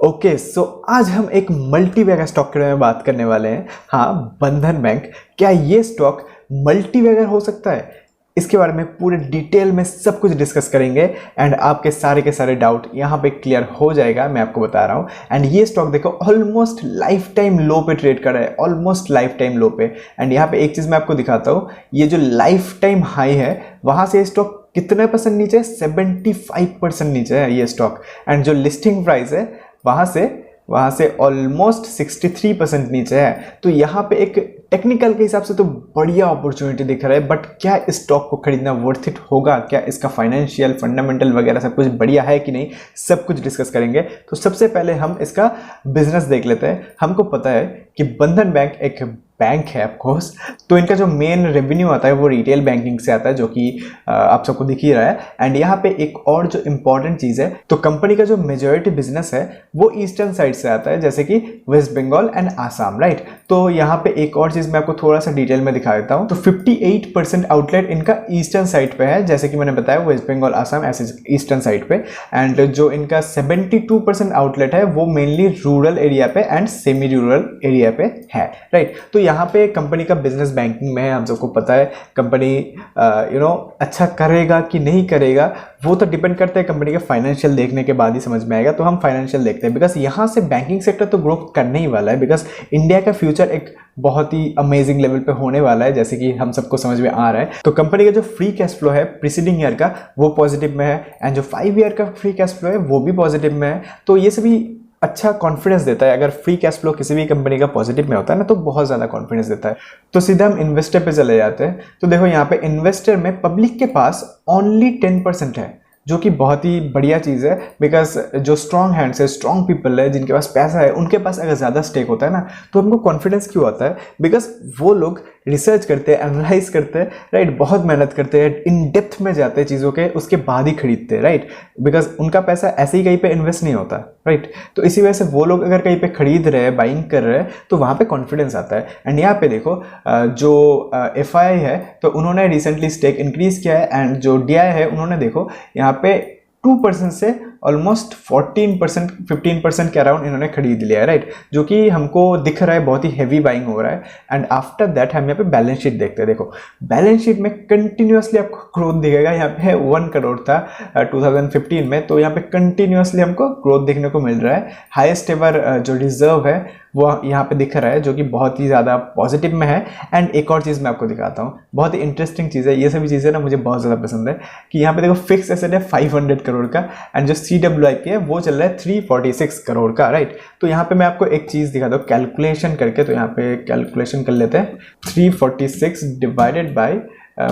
Okay so आज हम एक मल्टी बैगर स्टॉक के बारे में बात करने वाले हैं। हाँ, बंधन बैंक, क्या ये स्टॉक मल्टी बैगर हो सकता है? इसके बारे में पूरे डिटेल में सब कुछ डिस्कस करेंगे एंड आपके सारे के सारे डाउट यहाँ पे क्लियर हो जाएगा, मैं आपको बता रहा हूँ। एंड ये स्टॉक देखो ऑलमोस्ट लाइफ टाइम लो पे ट्रेड कर रहा है, ऑलमोस्ट लाइफ टाइम लो पे। एंड यहाँ पे एक चीज़ मैं आपको दिखाता हूँ, ये जो लाइफ टाइम हाई है वहाँ से स्टॉक कितने परसेंट नीचे है? 75% नीचे है ये स्टॉक। एंड जो लिस्टिंग प्राइस है वहाँ से ऑलमोस्ट 63% नीचे है। तो यहाँ पे एक टेक्निकल के हिसाब से तो बढ़िया अपॉर्चुनिटी दिख रहा है, बट क्या इस स्टॉक को खरीदना वर्थ इट होगा? क्या इसका फाइनेंशियल फंडामेंटल वगैरह सब कुछ बढ़िया है कि नहीं, सब कुछ डिस्कस करेंगे। तो सबसे पहले हम इसका बिजनेस देख लेते हैं। हमको पता है कि बंधन बैंक एक बैंक है ऑफकोर्स, तो इनका जो मेन रेवेन्यू आता है वो रिटेल बैंकिंग से आता है, जो कि आप सबको दिख ही रहा है। एंड यहाँ पे एक और जो इम्पॉर्टेंट चीज़ है, तो कंपनी का जो मेजॉरिटी बिजनेस है वो ईस्टर्न साइड से आता है, जैसे कि वेस्ट बंगाल एंड आसाम, राइट। तो यहाँ पे एक और चीज़ मैं आपको थोड़ा सा डिटेल में दिखा देता हूँ। तो 58% आउटलेट इनका ईस्टर्न साइड पे है, जैसे कि मैंने बताया वेस्ट बंगाल आसाम ऐसे ईस्टर्न साइड पे। एंड जो इनका 72% आउटलेट है वो मेनली रूरल एरिया पे एंड सेमी रूरल एरिया पे है, राइट। तो यहाँ पे कंपनी का बिजनेस बैंकिंग में है, हम सबको पता है कंपनी अच्छा करेगा कि नहीं करेगा वो तो डिपेंड करता है कंपनी के फाइनेंशियल देखने के बाद ही समझ में आएगा। तो हम फाइनेंशियल देखते हैं, बिकॉज यहाँ से बैंकिंग सेक्टर तो ग्रो करने ही वाला है, बिकॉज इंडिया का फ्यूचर एक बहुत ही अमेजिंग लेवल पे होने वाला है, जैसे कि हम सबको समझ में आ रहा है। तो कंपनी का जो फ्री कैश फ्लो है प्रीसीडिंग ईयर का वो पॉजिटिव में है, एंड जो 5 ईयर का फ्री कैश फ्लो है वो भी पॉजिटिव में है। तो ये सभी अच्छा कॉन्फिडेंस देता है। अगर फ्री कैश फ्लो किसी भी कंपनी का पॉजिटिव में होता है ना, तो बहुत ज़्यादा कॉन्फिडेंस देता है। तो सीधा हम इन्वेस्टर पे चले जाते हैं। तो देखो यहाँ पे इन्वेस्टर में पब्लिक के पास ओनली 10% है, जो कि बहुत ही बढ़िया चीज़ है, बिकॉज जो स्ट्रॉन्ग हैंड्स है, स्ट्रॉन्ग पीपल है, जिनके पास पैसा है, उनके पास अगर ज़्यादा स्टेक होता है ना, तो हमको कॉन्फिडेंस क्यों आता है? बिकॉज वो लोग रिसर्च करते हैं, एनालाइज करते हैं, राइट, बहुत मेहनत करते हैं, इन डेप्थ में जाते हैं चीज़ों के, उसके बाद ही खरीदते हैं, राइट। बिकॉज उनका पैसा ऐसे ही कहीं पे इन्वेस्ट नहीं होता, राइट। तो इसी वजह से वो लोग अगर कहीं पे खरीद रहे हैं, बाइंग कर रहे हैं, तो वहाँ पे कॉन्फिडेंस आता है। एंड यहाँ पे देखो जो FII है, तो उन्होंने रिसेंटली स्टेक इंक्रीज किया है, एंड जो DI है उन्होंने देखो यहाँ पे 2% से ऑलमोस्ट 14% 15% के अराउंड इन्होंने खरीद लिया है, राइट, जो कि हमको दिख रहा है बहुत ही हैवी बाइंग हो रहा है। एंड आफ्टर दैट हम यहाँ पे बैलेंस शीट देखते हैं। देखो बैलेंस शीट में कंटिन्यूसली आपको ग्रोथ दिखेगा। यहाँ पे 1 करोड़ था 2015 में, तो यहाँ पे कंटिन्यूसली हमको ग्रोथ देखने को मिल रहा है। हाईएस्ट एवर जो रिजर्व है वो यहाँ पे दिख रहा है, जो कि बहुत ही ज़्यादा पॉजिटिव में है। एंड एक और चीज़ मैं आपको दिखाता हूँ, बहुत ही इंटरेस्टिंग चीज़ है। ये सभी चीज़ें ना मुझे बहुत ज़्यादा पसंद है कि यहाँ पे देखो फिक्स एसेट है 500 करोड़ का, एंड जो CWIP है वो चल रहा है 346 करोड़ का, राइट। तो यहाँ पे मैं आपको एक चीज़ दिखाता हूँ कैलकुलेशन करके। तो यहाँ पे कैलकुलेशन कर लेते हैं, 346 डिवाइडेड बाई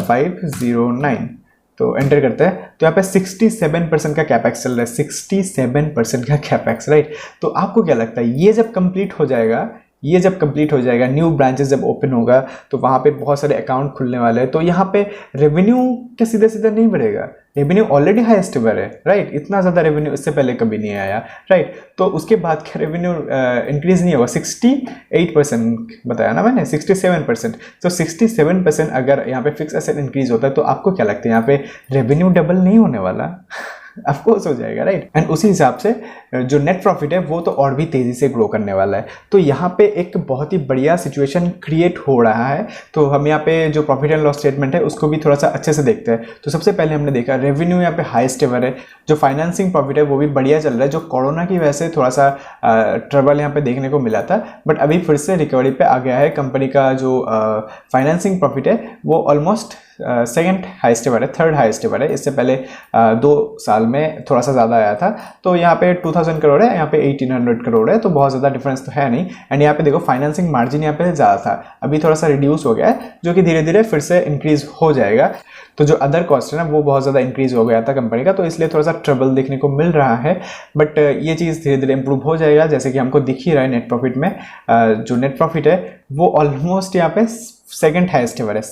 509, तो एंटर करते हैं। तो यहाँ पे 67% का कैपेक्स चल रहा है, 67% का कैपेक्स, राइट। तो आपको क्या लगता है ये जब कंप्लीट हो जाएगा, न्यू ब्रांचेस जब ओपन होगा, तो वहाँ पे बहुत सारे अकाउंट खुलने वाले हैं, तो यहाँ पे रेवेन्यू क्या सीधा सीधा नहीं बढ़ेगा? रेवेन्यू ऑलरेडी हाईएस्ट एवर है, राइट। इतना ज़्यादा रेवेन्यू इससे पहले कभी नहीं आया, राइट। तो उसके बाद क्या रेवेन्यू इंक्रीज नहीं होगा? 68% बताया ना मैंने, 67%। तो 67% अगर यहाँ पे फिक्स एसेट इंक्रीज होता है, तो आपको क्या लगता है यहाँ पे रेवेन्यू डबल नहीं होने वाला? ऑफकोर्स हो जाएगा, राइट। एंड उसी हिसाब से जो नेट प्रॉफिट है वो तो और भी तेज़ी से ग्रो करने वाला है। तो यहाँ पे एक बहुत ही बढ़िया सिचुएशन क्रिएट हो रहा है। तो हम यहाँ पे जो प्रॉफिट एंड लॉस स्टेटमेंट है उसको भी थोड़ा सा अच्छे से देखते हैं। तो सबसे पहले हमने देखा रेवेन्यू यहाँ पे हाईएस्ट एवर है, जो फाइनेंसिंग प्रॉफिट है वो भी बढ़िया चल रहा है, जो कोरोना की वजह से थोड़ा सा ट्रबल यहाँ पे देखने को मिला था, बट अभी फिर से रिकवरी पे आ गया है। कंपनी का जो फाइनेंसिंग प्रॉफिट है वो ऑलमोस्ट सेकेंड हाईएस्ट एवर है, थर्ड हाईएस्ट एवर है। इससे पहले 2 साल में थोड़ा सा ज़्यादा आया था। तो यहाँ पे 2000 करोड़ है, यहाँ पे 1800 करोड़ है, तो बहुत ज़्यादा डिफरेंस तो है नहीं। एंड यहाँ पे देखो फाइनेंसिंग मार्जिन यहाँ पे ज़्यादा था, अभी थोड़ा सा रिड्यूस हो गया है, जो कि धीरे धीरे फिर से इंक्रीज हो जाएगा। तो जो अदर कॉस्ट है ना वो बहुत ज़्यादा इंक्रीज हो गया था कंपनी का, तो इसलिए थोड़ा सा ट्रबल देखने को मिल रहा है, बट ये चीज़ धीरे धीरे इंप्रूव हो जाएगा। जैसे कि हमको दिख ही रहा है नेट प्रॉफिट में, जो नेट प्रॉफिट है वो ऑलमोस्ट यहाँ पे सेकंड हाईएस्ट एवर है,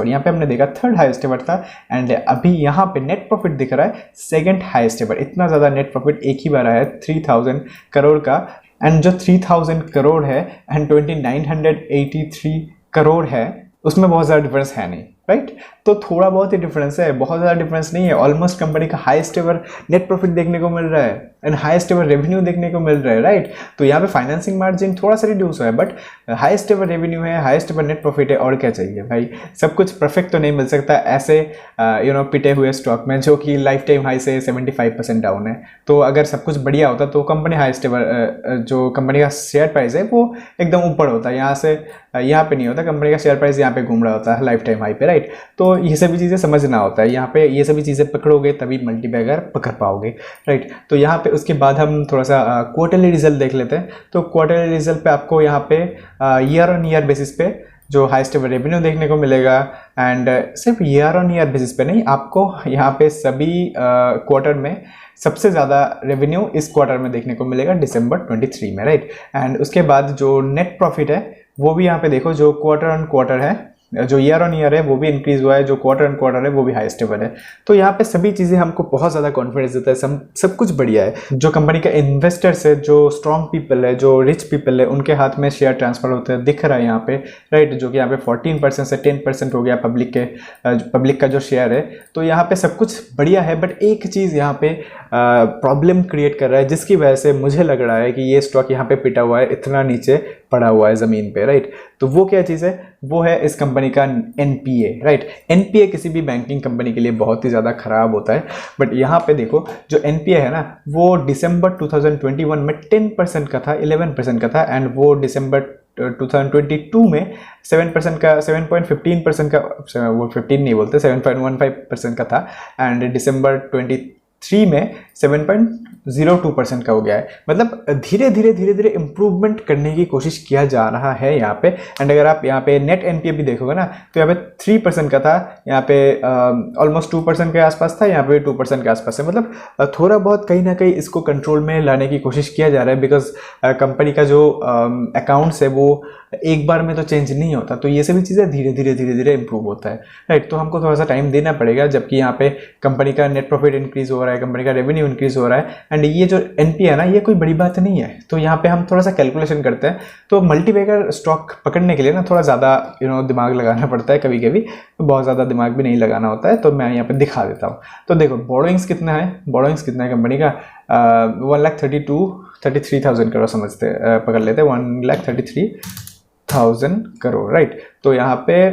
यहाँ पे हमने देखा थर्ड हाईएस्ट एवर था, एंड अभी यहाँ पे नेट प्रॉफिट दिख रहा है सेकंड हाईएस्ट एवर। इतना ज़्यादा नेट प्रॉफिट एक ही बार आया है 3000 करोड़ का, एंड जो 3000 करोड़ है एंड 2983 करोड़ है उसमें बहुत ज़्यादा डिफरेंस है नहीं, राइट। तो थोड़ा बहुत ही डिफरेंस है, बहुत ज़्यादा डिफरेंस नहीं है। ऑलमोस्ट कंपनी का हाईएस्ट एवर नेट प्रॉफिट देखने को मिल रहा है एंड हाईएस्ट एवर रेवेन्यू देखने को मिल रहा है, राइट। तो यहाँ पे फाइनेंसिंग मार्जिन थोड़ा सा रिड्यूस हुआ है, बट हाईएस्ट एवर रेवेन्यू है, हाईएस्ट एवर नेट प्रॉफिट है, और क्या चाहिए भाई। सब कुछ परफेक्ट तो नहीं मिल सकता ऐसे पिटे हुए स्टॉक में जो कि लाइफ टाइम हाई से 75% डाउन है। तो अगर सब कुछ बढ़िया होता तो कंपनी हाईएस्ट एवर जो कंपनी का शेयर प्राइस है वो एकदम ऊपर होता है, यहाँ पे नहीं होता। कंपनी का शेयर प्राइस यहाँ पे घूम रहा होता है लाइफ टाइम हाई पे, राइट। तो ये सभी चीज़ें समझना होता है, यहाँ पे ये सभी चीज़ें पकड़ोगे तभी मल्टीबैगर पकड़ पाओगे, राइट। तो यहाँ पे उसके बाद हम थोड़ा सा क्वार्टरली रिजल्ट देख लेते हैं। तो क्वार्टरली रिजल्ट पे आपको यहाँ पे ईयर ऑन ईयर बेसिस पे जो हाईएस्ट एवर रेवेन्यू देखने को मिलेगा, एंड सिर्फ ईयर ऑन ईयर बेसिस पे नहीं, आपको यहाँ पे सभी क्वार्टर में सबसे ज़्यादा रेवेन्यू इस क्वार्टर में देखने को मिलेगा दिसंबर 23 में, राइट। एंड उसके बाद जो नेट प्रॉफिट है वो भी यहाँ पे देखो, जो क्वार्टर ऑन क्वार्टर है, जो ईयर ऑन ईयर है वो भी इंक्रीज हुआ है, जो क्वार्टर ऑन क्वार्टर है वो भी हाईएस्ट एवर है। तो यहाँ पे सभी चीज़ें हमको बहुत ज़्यादा कॉन्फिडेंस देता है, सब कुछ बढ़िया है। जो कंपनी का इन्वेस्टर्स है, जो स्ट्रॉन्ग पीपल है, जो रिच पीपल है, उनके हाथ में शेयर ट्रांसफर होते हैं दिख रहा है यहाँ पे, राइट। जो कि यहाँ पे 14% से 10% हो गया पब्लिक का जो शेयर है। तो यहाँ पे सब कुछ बढ़िया है, बट एक चीज़ यहाँ पे प्रॉब्लम क्रिएट कर रहा है, जिसकी वजह से मुझे लग रहा है कि ये स्टॉक यहाँ पे पिटा हुआ है, इतना नीचे पड़ा हुआ है ज़मीन पे, राइट। तो वो क्या चीज़ है, वो है इस कंपनी का एनपीए, राइट। एनपीए किसी भी बैंकिंग कंपनी के लिए बहुत ही ज़्यादा ख़राब होता है, बट यहाँ पे देखो जो एनपीए है ना, वो दिसंबर 2021 में 10% का था, 11% का था, एंड वो दिसंबर 2022 में 7% का, 7.15% का, वो 15 नहीं बोलते, 7.15% का था, एंड दिसंबर 23 में 7.02% का हो गया है। मतलब धीरे धीरे इम्प्रूवमेंट करने की कोशिश किया जा रहा है यहाँ पे। एंड अगर आप यहाँ पे नेट एनपीए भी देखोगे ना, तो यहाँ पे 3% का था, यहाँ पे ऑलमोस्ट 2% के आसपास था, यहाँ पे 2% के आसपास है। मतलब थोड़ा बहुत कहीं ना कहीं इसको कंट्रोल में लाने की कोशिश किया जा रहा है, बिकॉज कंपनी का जो अकाउंट्स है वो एक बार में तो चेंज नहीं होता। तो ये सभी चीज़ें धीरे धीरे इंप्रूव होता है, राइट। तो हमको थोड़ा सा टाइम देना पड़ेगा, जबकि यहाँ पे कंपनी का नेट प्रॉफिट इंक्रीज हो रहा है, कंपनी का रेवेन्यू इंक्रीज हो रहा है, एंड ये जो एनपीए है ना, ये कोई बड़ी बात नहीं है। तो यहाँ पे हम थोड़ा सा कैलकुलेशन करते हैं। तो मल्टीबैगर स्टॉक पकड़ने के लिए ना थोड़ा ज़्यादा दिमाग लगाना पड़ता है, कभी कभी बहुत ज़्यादा दिमाग भी नहीं लगाना होता है। तो मैं यहाँ पे दिखा देता हूँ। तो देखो बोरोइंग्स कितना है कंपनी का, 1,33,000 करोड़ समझते पकड़ लेते हैं, 1,33,000 करोड़, राइट। तो यहाँ पे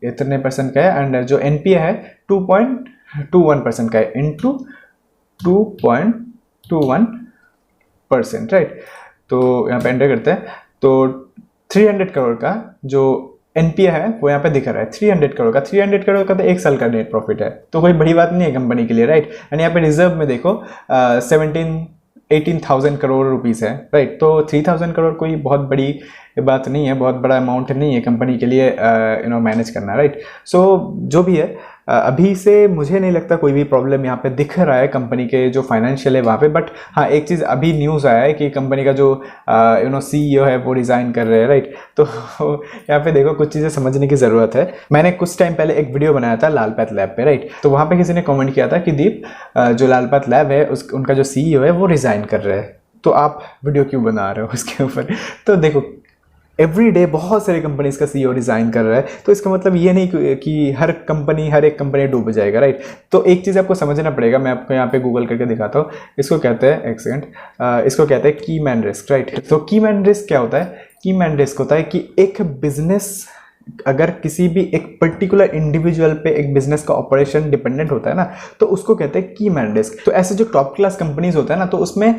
इतने परसेंट का है, एंड जो एनपीए है 2.21% का है, इंटू 2.21%, राइट। तो यहाँ पे एंटर करते हैं। तो 300 करोड़ का जो एनपीए है वो यहाँ पे दिख रहा है, 300 करोड़ का। 300 करोड़ का तो एक साल का नेट प्रॉफिट है, तो कोई बड़ी बात नहीं है कंपनी के लिए, राइट। एंड यहाँ पे रिजर्व में देखो 18,000 करोड़ रुपीस है, राइट। तो 3,000 करोड़ कोई बहुत बड़ी बात नहीं है, बहुत बड़ा अमाउंट नहीं है कंपनी के लिए मैनेज करना, राइट। सो जो भी है, अभी से मुझे नहीं लगता कोई भी प्रॉब्लम यहाँ पे दिख रहा है कंपनी के जो फाइनेंशियल है वहाँ पे। बट हाँ, एक चीज़ अभी न्यूज़ आया है कि कंपनी का जो सीईओ है वो रिज़ाइन कर रहे हैं, राइट। तो यहाँ पे देखो कुछ चीज़ें समझने की ज़रूरत है। मैंने कुछ टाइम पहले एक वीडियो बनाया था लालपात लैब पे, राइट। तो वहाँ पे किसी ने कमेंट किया था कि दीप, जो लालपात लैब है उनका जो सीईओ है वो रिज़ाइन कर रहे हैं, तो आप वीडियो क्यों बना रहे हो उसके ऊपर। तो देखो एवरी डे बहुत सारी कंपनीज का सीईओ रिज़ाइन कर रहा है, तो इसका मतलब ये नहीं कि हर एक कंपनी डूब जाएगा, राइट। तो एक चीज़ आपको समझना पड़ेगा, मैं आपको यहाँ पे गूगल करके दिखाता हूँ। इसको कहते हैं, एक सेकंड, इसको कहते हैं की मैन रिस्क, राइट। तो की मैन रिस्क क्या होता है? की मैन रिस्क होता है कि एक बिजनेस, अगर किसी भी एक पर्टिकुलर इंडिविजुअल पे एक बिजनेस का ऑपरेशन डिपेंडेंट होता है ना, तो उसको कहते हैं की मैन रिस्क। तो ऐसे जो टॉप क्लास कंपनीज होता है ना, तो उसमें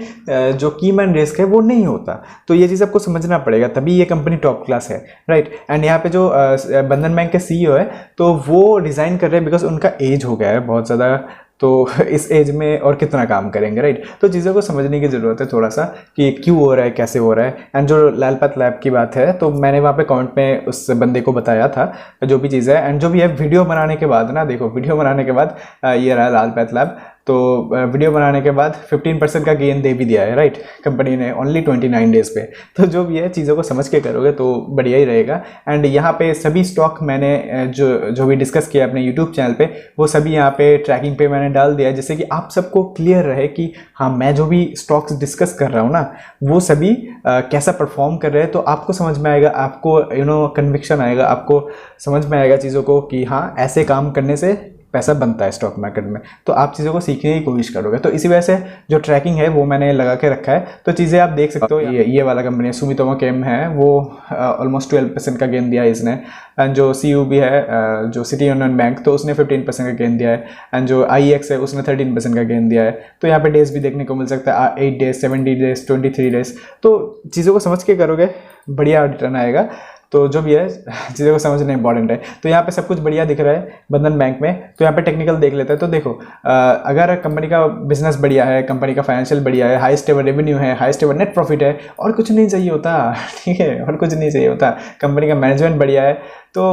जो की मैन रिस्क है वो नहीं होता। तो ये चीज़ आपको समझना पड़ेगा, तभी ये कंपनी टॉप क्लास है, राइट। एंड यहाँ पे जो बंधन बैंक के सीईओ है, तो वो रिज़ाइन कर रहे हैं बिकॉज उनका एज हो गया है बहुत ज़्यादा। तो इस एज में और कितना काम करेंगे, राइट। तो चीज़ों को समझने की ज़रूरत है थोड़ा सा कि क्यों हो रहा है, कैसे हो रहा है। एंड जो लालपात लैब की बात है, तो मैंने वहाँ पे कमेंट में उस बंदे को बताया था जो भी चीज़ है। एंड जो भी है वीडियो बनाने के बाद ना, देखो वीडियो बनाने के बाद ये रहा लालपात लैब। तो वीडियो बनाने के बाद 15% का गेन दे भी दिया है, राइट, कंपनी ने ओनली 29 डेज पे। तो जो भी है चीज़ों को समझ के करोगे तो बढ़िया ही रहेगा। एंड यहाँ पे सभी स्टॉक मैंने जो भी डिस्कस किया अपने यूट्यूब चैनल पे वो सभी यहाँ पे ट्रैकिंग पे मैंने डाल दिया है, जिससे कि आप सबको क्लियर रहे कि हाँ मैं जो भी स्टॉक्स डिस्कस कर रहा हूँ ना वो सभी कैसा परफॉर्म कर रहे हैं। तो आपको समझ में आएगा, आपको कन्विक्शन आएगा, आपको समझ में आएगा चीज़ों को कि हाँ ऐसे काम करने से पैसा बनता है स्टॉक मार्केट में। तो आप चीज़ों को सीखने की कोशिश करोगे। तो इसी वजह से जो ट्रैकिंग है वो मैंने लगा के रखा है। तो चीज़ें आप देख सकते हो, ये वाला कंपनी है सुमितोमो केम है, वो ऑलमोस्ट 12% का गेन दिया है इसने। एंड जो CUB है जो सिटी यूनियन बैंक, तो उसने 15% का गेन दिया है। एंड जो IEX है उसने 13% का गेन दिया है। तो यहाँ पे डेज भी देखने को मिल सकता है 8 डेज, 70 डेज, 23 डेज। तो चीज़ों को समझ के करोगे बढ़िया रिटर्न आएगा। तो जो भी है चीज़ों को समझना इंपॉर्टेंट है। तो यहाँ पे सब कुछ बढ़िया दिख रहा है बंधन बैंक में। तो यहाँ पे टेक्निकल देख लेते हैं। तो देखो अगर कंपनी का बिजनेस बढ़िया है, कंपनी का फाइनेंशियल बढ़िया है, हाईएस्ट एवर रेवेन्यू है, हाईएस्ट एवर नेट प्रॉफिट है, और कुछ नहीं चाहिए होता, ठीक है, और कुछ नहीं चाहिए होता। कंपनी का मैनेजमेंट बढ़िया है तो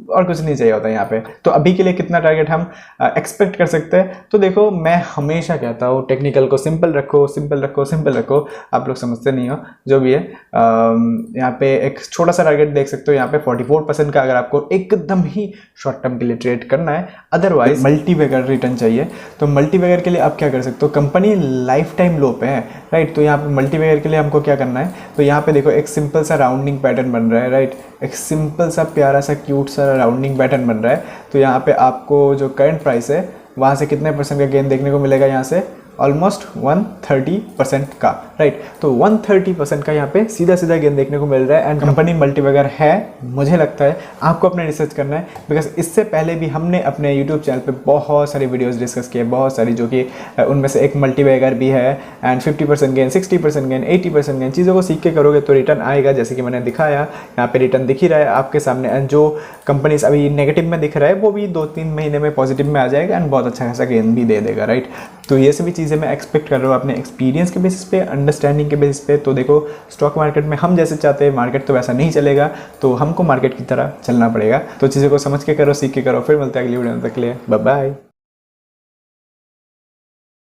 और कुछ नहीं चाहिए होता यहाँ पे। तो अभी के लिए कितना टारगेट हम एक्सपेक्ट कर सकते हैं? तो देखो मैं हमेशा कहता हूँ टेक्निकल को सिंपल रखो, सिंपल रखो, सिंपल रखो। आप लोग समझते नहीं हो, जो भी है यहाँ पे एक छोटा सा टारगेट देख सकते हो यहाँ पे 44% का, अगर आपको एकदम ही शॉर्ट टर्म के लिए ट्रेड करना है। अदरवाइज मल्टीबैगर रिटर्न चाहिए तो मल्टीबैगर के लिए आप क्या कर सकते हो, कंपनी लाइफ टाइम लो पे है, राइट। तो यहाँ पे मल्टीबैगर के लिए हमको क्या करना है, तो यहाँ पे देखो एक सिंपल सा राउंडिंग पैटर्न बन रहा है, राइट, एक सिंपल सा प्यारा सा क्यूट सा राउंडिंग पैटर्न बन रहा है। तो यहाँ पे आपको जो करंट प्राइस है वहाँ से कितने % का गेन देखने को मिलेगा, यहाँ से ऑलमोस्ट 130% का, राइट। तो 130% का यहाँ पे सीधा सीधा गेन देखने को मिल रहा है। एंड कंपनी मल्टीबैगर है, मुझे लगता है आपको अपने रिसर्च करना है, बिकॉज इससे पहले भी हमने अपने यूट्यूब चैनल पे बहुत सारी वीडियोस डिस्कस किए, बहुत सारी, जो कि उनमें से एक मल्टीबैगर भी है। एंड 50% गेन, 60% गेन, 80% गेन, चीज़ों को सीख के करोगे तो रिटर्न आएगा। जैसे कि मैंने दिखाया यहाँ पे रिटर्न दिख ही रहा है आपके सामने। एंड जो कंपनीज अभी नेगेटिव में दिख रहा है वो भी 2-3 महीने में पॉजिटिव में आ जाएगा एंड बहुत अच्छा खासा गेन भी दे देगा, राइट। तो ये सभी चीज़ें मैं एक्सपेक्ट कर रहा हूँ अपने एक्सपीरियंस के बेसिस पे, अंडरस्टैंडिंग के बेसिस पे। तो देखो स्टॉक मार्केट में हम जैसे चाहते हैं मार्केट तो वैसा नहीं चलेगा, तो हमको मार्केट की तरह चलना पड़ेगा। तो चीज़ों को समझ के करो, सीख के करो। फिर मिलते हैं अगली वीडियो में, तक के लिए बाय बाय।